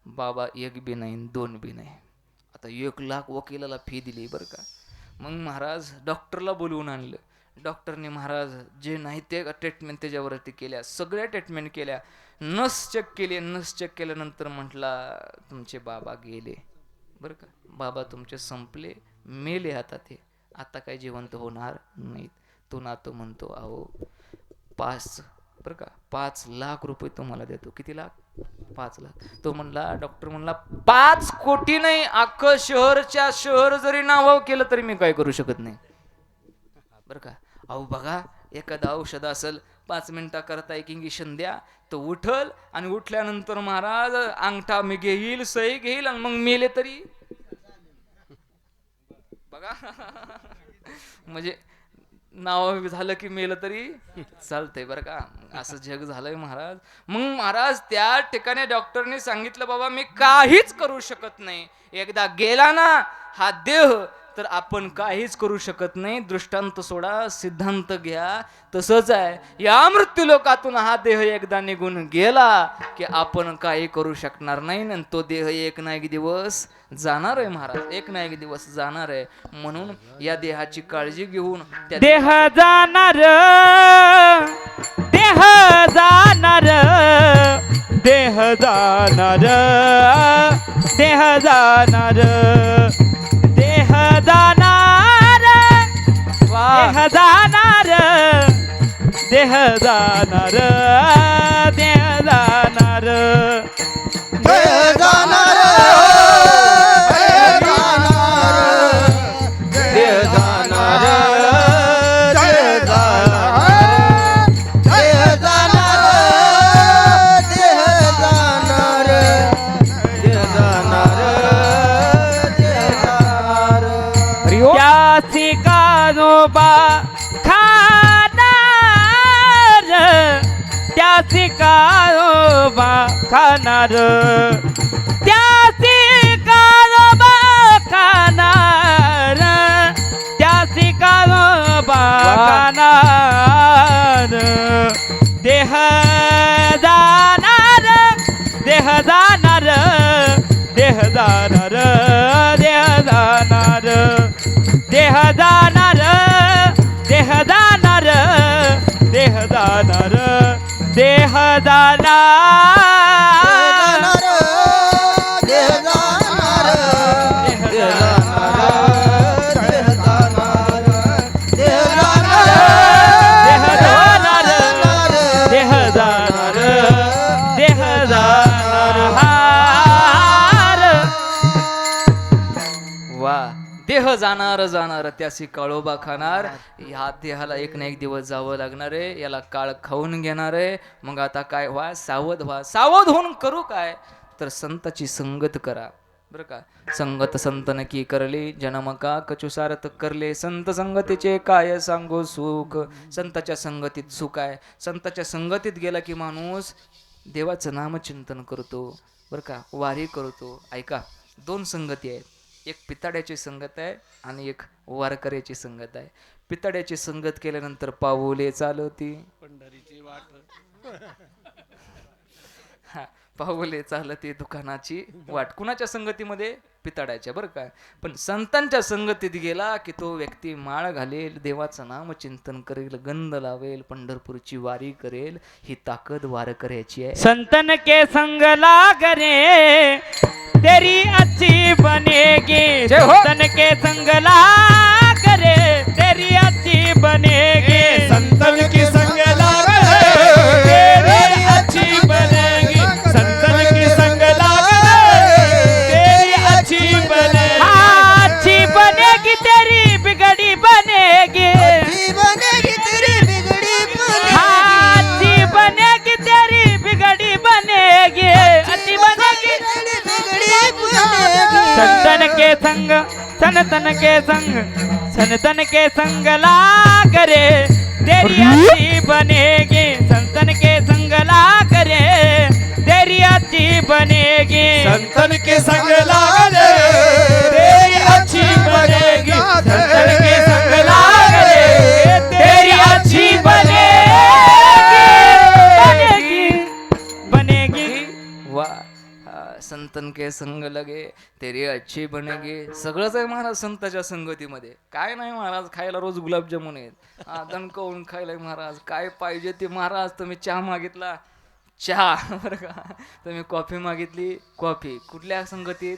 बाबा एक बी नाही दोन बी नाही, आता 1,00,000 वकिलाला फी दिली बरं का. मग महाराज डॉक्टरला बोलवून आणलं. डॉक्टरने महाराज जे नाही ते ट्रीटमेंट त्याच्यावरती केल्या, सगळ्या ट्रीटमेंट केल्या, नस चेक केली. नस चेक केल्यानंतर म्हटला तुमचे बाबा गेले बरं का, बाबा तुमचे संपले, मेले आता ते, आता काय जिवंत होणार नाहीत. तो नातो म्हणतो अहो 5 लाख रुपये तुम्हाला देतो. किती लाख? 5 लाख. तो म्हणला, डॉक्टर म्हणला 5 कोटी नाही, अख्खं शहरच्या शहर जरी नावाव केलं तरी मी काय करू शकत नाही बरं का. अहो बघा, एखादं औषध असेल 5 मिनिटा करता एक इंजेक्शन द्या, तो उठल आणि उठल्यानंतर महाराज अंगठा मी घेईल, सही घेईल आणि मग मेले तरी बघा. म्हणजे नाव झालं की मेलं तरी चालतंय बरं का, असं जग झालंय महाराज. मग महाराज त्या ठिकाणी डॉक्टरने सांगितलं बाबा मी काहीच करू शकत नाही, एकदा गेला ना हा देह तर आपण काहीच करू शकत नाही. दृष्टांत सोडा, सिद्धांत घ्या. तसंच आहे, या मृत्यू लोकातून हा देह एकदा निघून गेला की आपण काही करू शकणार नाही. आणि तो देह एक ना एक दिवस जाणार आहे महाराज, एक ना एक दिवस जाणार आहे. म्हणून या देहाची काळजी घेऊन देह जाणार, देह जाणार, देह जाणार, देह जाणार, देह जाणार, देह जाणार, देह जाणार, देह जाणार, देह जाणार, देह जाणार, देह जाणार, देह जाणार, देह जाणार, देह जाणार, देह जाणार. त्यासी कानोबा खाणार, त्यासी कानोबा खाणार, त्यासी कानोबा खाणार, त्यासी कानोबा खाणार. देह जाणार, देह जाणार, देह जाणार, देह जाणार, देह जाणार, देह जाणार, देह जाणार, देह जाणार, देह जाणार, देह जाणार, देह जाणार, देह जाणार, देह जाणार, देह जाणार, देह जाणार. वा, देह जाणार जाणार त्यासी काळोबा खाणार. ह्या देहाला एक ना एक दिवस जावं लागणार आहे, याला काळ खाऊन घेणार आहे. मग आता काय व्हा, सावध व्हा. सावध होऊन करू काय, तर संताची संगत करा बरं का. संगत संतन की करले, जन्म का कछु सारथ करले, संत संगतीचे काय सांगो सुख. संताच्या संगतीत सुख आहे. संताच्या संगतीत गेला की माणूस देवाचं नामचिंतन करतो बरं का, वारी करतो. ऐका, 2 संगती आहेत, एक पिताड्याची संगत आहे आणि एक वारकऱ्याची संगत आहे. पिताड्याची संगत केल्यानंतर पाऊले चालती पंढरीची वाट, पाऊले चालती दुकानाची वाट. कुणाच्या संगतीमध्ये? पिताड्याच्या बरं का. पण संतांच्या संगतीत गेला की तो व्यक्ती माळ घालेल, देवाचं नाम चिंतन करेल, गंध लावेल, पंढरपूरची वारी करेल. ही ताकद वारकऱ्याची आहे. संतन के संग लाग रे तेरी अच्छी बनेगी, जय हो. संतन के संग लाग रे तेरी अच्छी बनेगी, संतन के संग लाग रे तेरी अच्छी बनेगी, संतन के संग लाग रे तेरी संग सनतन के संग सनतन के संग लाग रे तेरी अच्छी बनेगी संतन के संग लाग रे तेरी अच्छी बनेगी संतन के संग लाग रे तेरी अच्छी बनेगी संतन के संग लाग रे तेरी अच्छी बनेगी वा संतन के संग लगे तेरी अच्छी बनेगी. सगळंच आहे महाराज संताच्या संगतीमध्ये. काय नाही महाराज, खायला रोज गुलाबजामुन आहेत, दणकवून खायला महाराज. काय पाहिजे ते महाराज. तुम्ही चहा मागितला चहा, बरं का, तुम्ही कॉफी मागितली कॉफी. कुठल्या संगतीत?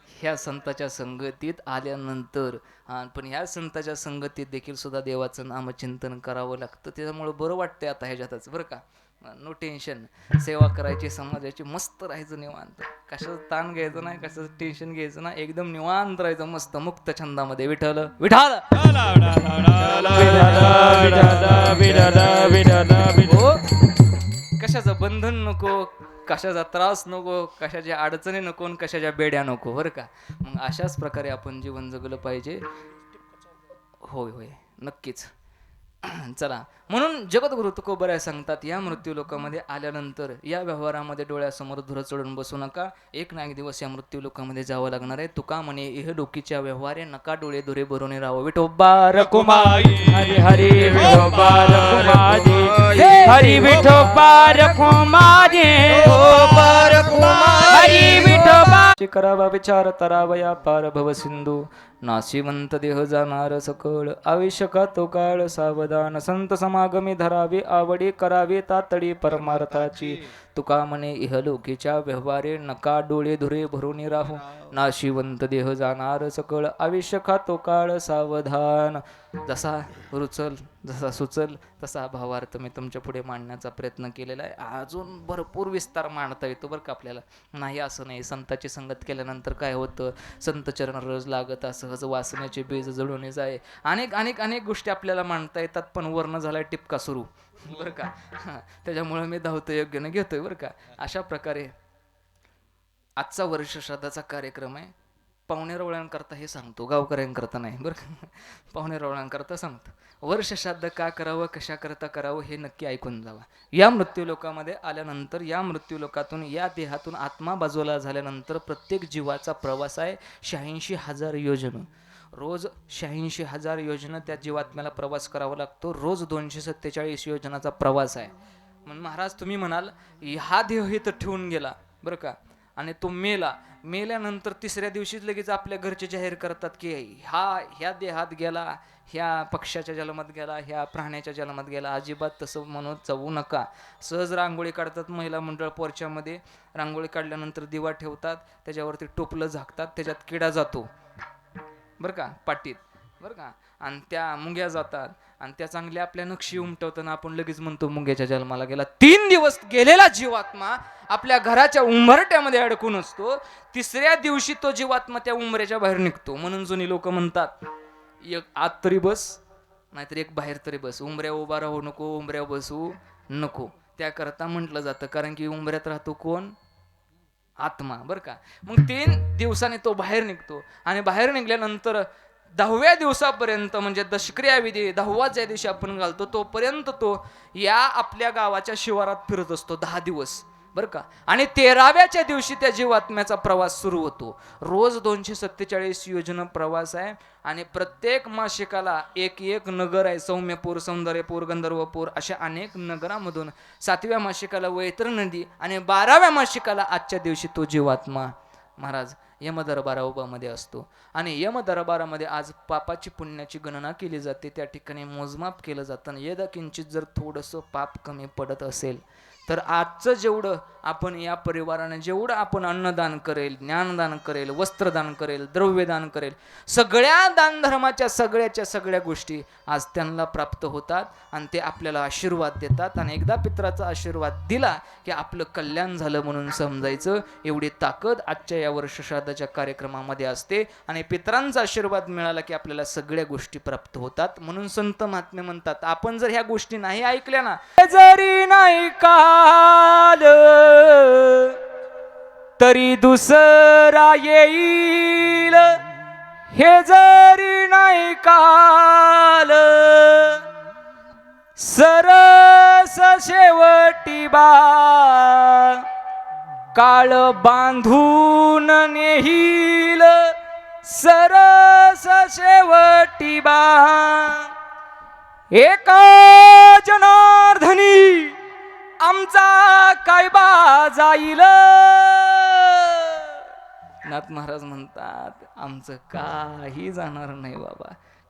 ह्या संताच्या संगतीत आल्यानंतर. पण ह्या संताच्या संगतीत देखील सुद्धा देवाचं नामचिंतन करावं लागतं. त्याच्यामुळं बरं वाटतंय आता ह्याच्यातच, बरं का. नो टेन्शन, सेवा करायची समाजाची, मस्त राहायचं निवांत. कशाचं ताण घ्यायचं नाही, कशाचं टेन्शन घ्यायचं नाही, एकदम निवांत राहायचं मस्त मुक्त छंदामध्ये. विठ्ठल विठाल हो. कशाचं बंधन नको, कशाचा त्रास नको, कशाच्या अडचणी नको, कशाच्या बेड्या नको, बरं का. मग अशाच प्रकारे आपण जीवन जगलं पाहिजे. होय होय नक्कीच. चला, म्हणून जगद्गुरु तुकोबराय सांगतात, या मृत्यू लोकामध्ये आल्यानंतर या व्यवहारामध्ये डोळ्यासमोर धुरं चढून बसू नका. एक ना एक दिवस या मृत्यू लोकामध्ये जावं लागणार आहे. तुका म्हणे इह डोकीच्या व्यवहारे नका डोळे धुरे भरून राहावं. विठोबा रखुमाई हरी हरी विठोबा रखुमाई हरी विठोबा रखुमाई हरी विठोबा. करावा विचार तरावया पार भव सिंधू नाशिवंत देह जाणार सकळ. आविष्यका तो काळ सावधान संत समागमी धरावे आवडी करावे तातडी परमार्थाची. तुका म्हणे इहलोकीच्या व्यवहारे नका डोळे धुरे भरून राहू नाशिवंत देह जाणार सकळ. आविष्यका तो काळ सावधान. जसा रुचल जसा सुचल तसा भावार्थ मी तुमच्या पुढे मांडण्याचा प्रयत्न केलेला आहे. अजून भरपूर विस्तार मांडता येतो बरं का आपल्याला. नाही असं नाही. संताची संगत केल्यानंतर काय होतं, संत चरण रज लागत सहज वासनेचे बीज जळून जाय. अनेक अनेक अनेक गोष्टी आपल्याला मांडता येतात, पण वर्ण झालाय टिपका सुरू, बरं का. त्याच्यामुळे मी धावतो योग्यनं घेतोय, बरं का. अशा प्रकारे आजचा वर्ष श्राद्धाचा कार्यक्रम आहे. पाहुणेरवळ्यांकरता हे सांगतो, गावकऱ्यांकरता नाही, बरं का. पाहुणेरवळ्यांकरता सांगतो. वर्ष श्राद्ध का करावं, कशा करता करावं हे नक्की ऐकून जावा. या मृत्यूलोकामध्ये आल्यानंतर, या मृत्यूलोकातून, या देहातून आत्मा बाजूला झाल्यानंतर प्रत्येक जीवाचा प्रवास आहे 86,000 योजनं. रोज 86,000 योजनं त्या जीवात्म्याला प्रवास करावा लागतो. रोज 247 योजनाचा प्रवास आहे. म्हणून महाराज तुम्ही म्हणाल हा देह इथं ठेवून गेला, बरं का, आणि तो मेल्यानंतर तिसऱ्या दिवशीच लगेच आपल्या घरचे जाहीर करतात की ह्या देहात गेला, ह्या पक्षाच्या जन्मात गेला, ह्या प्राण्याच्या जन्मात गेला. अजिबात तसं म्हणून जाऊ नका. सहज रांगोळी काढतात महिला मंडळ पोरच्यामध्ये. रांगोळी काढल्यानंतर दिवा ठेवतात, त्याच्यावरती टोपलं झाकतात, त्याच्यात किडा जातो, बरं का, पाटीत, बरं का, आणि त्या मुंग्या जातात, आणि त्या चांगल्या आपल्या नक्षी उमटवताना आपण लगेच म्हणतो मुंग्याच्या जन्माला गेला. 3 दिवस गेलेला जीवात्मा आपल्या घराच्या उंबरट्यामध्ये अडकून असतो. तिसऱ्या दिवशी तो जीवात्मा त्या उंबऱ्याच्या बाहेर निघतो. म्हणून जुनी लोक म्हणतात एक आत तरी बस, नाहीतर एक बाहेर तरी बस. उंबऱ्या उभा राहू नको, उंबऱ्या बसू नको, त्याकरता म्हटलं जातं. कारण की उंबऱ्यात राहतो कोण? आत्मा, बरं का. मग 3 दिवसांनी तो बाहेर निघतो, आणि बाहेर निघाल्यानंतर 10व्या दिवसापर्यंत, म्हणजे दशक्रिया विधी 10वा ज्या दिवशी आपण घालतो तोपर्यंत तो या आपल्या गावाच्या शिवारात फिरत असतो 10 दिवस, बरं का. आणि 13व्याच्या दिवशी त्या जीवात्म्याचा प्रवास सुरू होतो. रोज 247 योजन प्रवास आहे, आणि प्रत्येक मासिकाला एक एक नगर आहे. सौम्यपूर, सौंदर्यपूर, गंधर्वपूर अशा अनेक नगरामधून 7व्या मासिकाला वैतरणी, आणि 12व्या मासिकाला आजच्या दिवशी तो जीवात्मा महाराज यमदरबारामध्ये असतो. आणि यमदरबारामध्ये आज पापाची पुण्याची गणना केली जाते. त्या ठिकाणी मोजमाप केलं जातं. यदा किंचित जर थोडंसं पाप कमी पडत असेल तर आजचं जेवढं आपण या परिवाराने जेवढं आपण अन्नदान करेल, ज्ञानदान करेल, वस्त्रदान करेल, द्रव्यदान करेल, सगळ्या दानधर्माच्या सगळ्या गोष्टी आज त्यांना प्राप्त होतात, आणि ते आपल्याला आशीर्वाद देतात. आणि एकदा पित्राचा आशीर्वाद दिला की आपलं कल्याण झालं म्हणून समजायचं. एवढी ताकद आजच्या या वर्षश्राद्धाच्या कार्यक्रमामध्ये असते. आणि पित्रांचा आशीर्वाद मिळाला की आपल्याला सगळ्या गोष्टी प्राप्त होतात. म्हणून संत महात्मे म्हणतात, आपण जर ह्या गोष्टी नाही ऐकल्या ना, जरी नाही काल तरी दुसरा येईल. हे जरी नाही काल सरस शेवटी बा काळ बांधून नेहील सरस शेवटी बा एका जनार्दनी आमचा काय बा जाईल. नाथ महाराज म्हणतात आमचं काही जाणार नाही बाबा,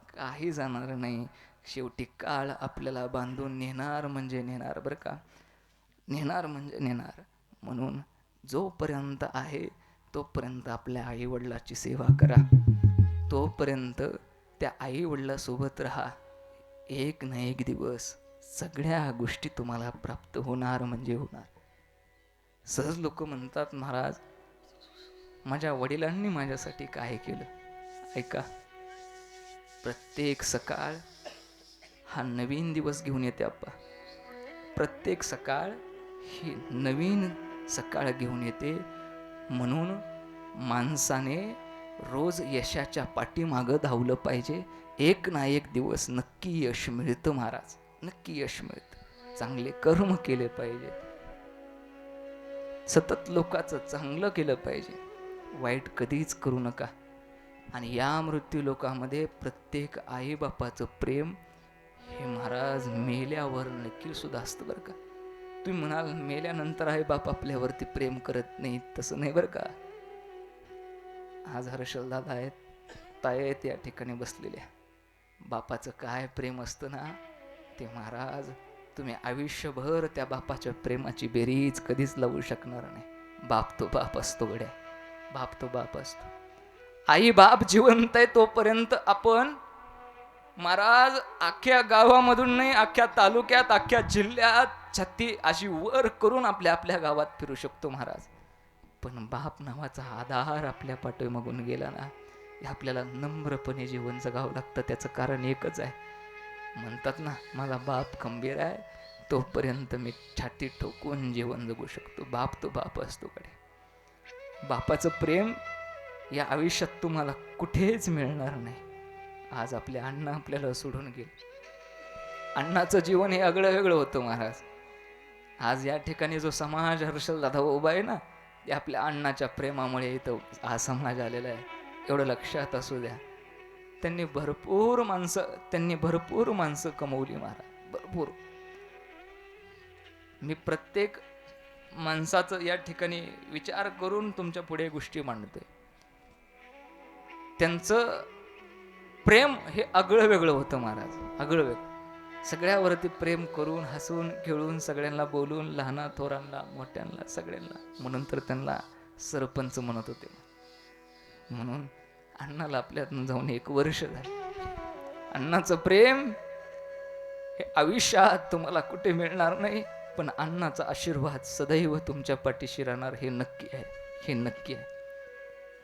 काही जाणार नाही. शेवटी काळ आपल्याला बांधून नेणार म्हणजे नेणार बरं का, नेणार म्हणजे नेणार. म्हणून जोपर्यंत आहे तोपर्यंत आपल्या आई वडिलाची सेवा करा, तोपर्यंत त्या आई वडिलासोबत राहा. एक ना एक दिवस सगळ्या गोष्टी तुम्हाला प्राप्त होणार म्हणजे होणार. सहज लोक म्हणतात महाराज माझ्या वडिलांनी माझ्यासाठी काय केलं. ऐका, प्रत्येक सकाळ हा नवीन दिवस घेऊन येते आप्पा. प्रत्येक सकाळ ही नवीन सकाळ घेऊन येते. म्हणून माणसाने रोज यशाच्या पाठीमागं धावलं पाहिजे. एक ना एक दिवस नक्की यश मिळतं महाराज, नक्की यश मिळतं. चांगले कर्म केले पाहिजे, सतत लोकांचं चांगलं केलं पाहिजे, वाईट कधीच करू नका. आणि या मृत्यू लोकामध्ये प्रत्येक आई बापाचं प्रेम हे महाराज मेल्यावर नक्की सुद्धा असतं बरं का. तुम्ही म्हणाल मेल्यानंतर आई बाप आपल्यावरती प्रेम करत नाही, तसं नाही बरं का. आज हर्षल दादा आहेत, ताई आहेत या ठिकाणी बसलेल्या. बापाचं काय प्रेम असतं ना ते महाराज तुम्ही आयुष्यभर त्या बापाच्या प्रेमाची बेरीज कधीच लावू शकणार नाही. बाप तो बाप असतो गड्या, बाप तो बाप असतो. आई बाप जिवंत आहे तोपर्यंत आपण महाराज अख्ख्या गावामधून नाही, अख्ख्या तालुक्यात, अख्ख्या जिल्ह्यात छाती अशी वर करून आपल्या आपल्या गावात फिरू शकतो महाराज. पण बाप नावाचा आधार आपल्या पाठीमागून गेला ना, आपल्याला नम्रपणे जीवन जगावं लागतं. त्याचं कारण एकच आहे, म्हणतात ना माझा बाप खंबीर आहे तोपर्यंत मी छाती ठोकून जीवन जगू शकतो. बाप तो बाप असतो कडे. बापाचं प्रेम या आयुष्यात तुम्हाला कुठेच मिळणार नाही. आज आपले अण्णा आपल्याला सोडून गेले. अण्णाचं जीवन हे आगळं वेगळं होतं महाराज. आज या ठिकाणी जो समाज हर्षल दादा उभा आहे ना, ते आपल्या अण्णाच्या प्रेमामुळे इथं हा समाज आलेला आहे. एवढं लक्षात असू द्या. त्यांनी भरपूर माणसं कमवली महाराज, भरपूर. मी प्रत्येक माणसाचं या ठिकाणी विचार करून तुमच्या पुढे गोष्टी मांडतोय. त्यांचं प्रेम हे आगळं वेगळं होतं महाराज, आगळं वेगळं. सगळ्यावरती प्रेम करून, हसून खेळून, सगळ्यांना बोलून, लहाना थोरांना मोठ्यांना सगळ्यांना. म्हणून तर त्यांना सरपंच म्हणत होते. म्हणून अण्णाला आपल्यातून जाऊन 1 वर्ष झालं. अण्णाचं प्रेम हे आयुष्यात तुम्हाला कुठे मिळणार नाही, पण अण्णाचा आशीर्वाद सदैव तुमच्या पाठीशी राहणार हे नक्की आहे, हे नक्की आहे.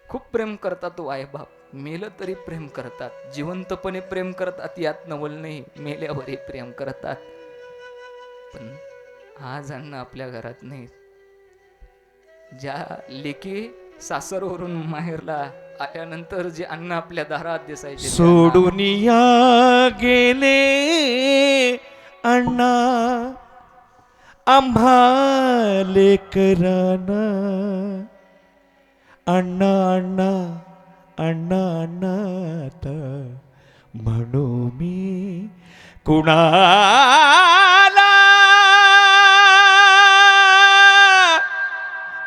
खूप प्रेम करतात तो आई बाप, मेलं तरी प्रेम करतात, जिवंतपणे प्रेम करतात, यात नवल नाही, मेल्यावरही प्रेम करतात. पण आज अण्णा आपल्या घरात नाही. ज्या लेकी सासरवरून माहेरला आल्यानंतर जे अन्न आपल्या दारात दिसायचे, सोडून या गेले अण्णा आम्हा लेकरांना. अण्णा अण्णा अण्णा अण्णा म्हणू मी कुणाला.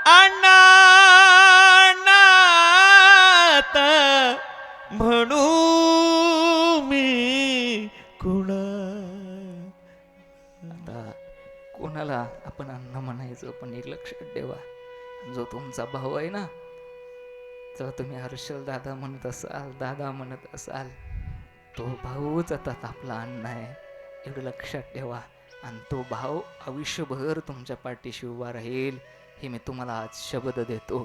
अण्णा म्हणू मी कुणा. आता कोणाला आपण अण्णा म्हणायचं, पण एक लक्षात ठेवा, जो तुमचा भाऊ आहे ना, जर तुम्ही हर्षल दादा म्हणत असाल, दादा म्हणत असाल, तो भाऊच आता आपला अण्णा आहे, एवढं लक्षात ठेवा. आणि तो भाऊ आयुष्यभर तुमच्या पाठीशी उभा राहील, हे मी तुम्हाला आज शब्द देतो.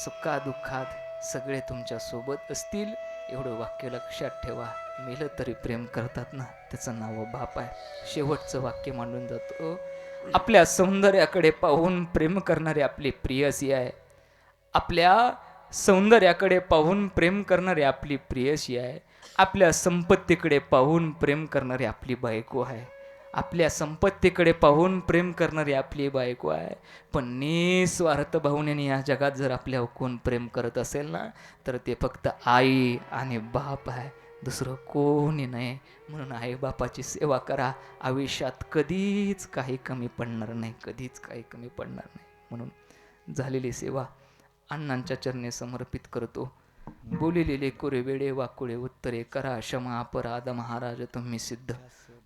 सुखादुःखात सगळे तुमच्या सोबत असतील, एवढं वाक्य लक्षात ठेवा. मेलं तरी प्रेम करतात ना, त्याचं नाव बाप आहे. शेवटचं वाक्य मांडून जातो, आपल्या सौंदर्याकडे पाहून प्रेम करणारी आपली प्रियसी आहे. आपल्या सौंदर्याकडे पाहून प्रेम करणारी आपली प्रेयसी आहे. आपल्या संपत्तीकडे पाहून प्रेम करणारी आपली बायको आहे. आपल्या संपत्तीकडे पाहून प्रेम करणारी आपली बायको आहे. पण निस्वार्थ भावनेने या जगात जर आपल्यावर कोण प्रेम करत असेल ना, तर ते फक्त आई आणि बाप आहे, दुसरं कोणी नाही. म्हणून आई बापाची सेवा करा. आयुष्यात कधीच काही कमी पडणार नाही, कधीच काही कमी पडणार नाही. म्हणून झालेली सेवा अण्णांच्या चरणी समर्पित करतो. बोलिलेले कुरे वेडे वाकुळे उत्तरे करा क्षमा अपराध महाराज तुम्ही सिद्ध.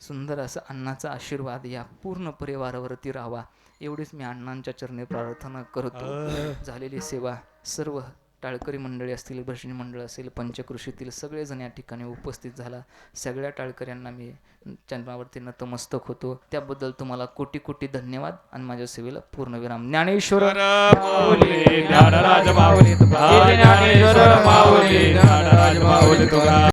सुंदर असा अण्णाचा आशीर्वाद या पूर्ण परिवारावरती राहावा एवढीच मी अण्णांच्या चरणी प्रार्थना करतो. झालेली सेवा सर्व टाळकरी मंडळी असतील, भजनी मंडळ असेल, पंचकृषीतील सगळेजण या ठिकाणी उपस्थित झाला. सगळ्या टाळकऱ्यांना मी चरणावरती नतमस्तक होतो. त्याबद्दल तुम्हाला कोटी कोटी धन्यवाद आणि माझ्या सेवेला पूर्णविराम. ज्ञानेश्वर बोले ज्ञानराज माऊली तुकाराम.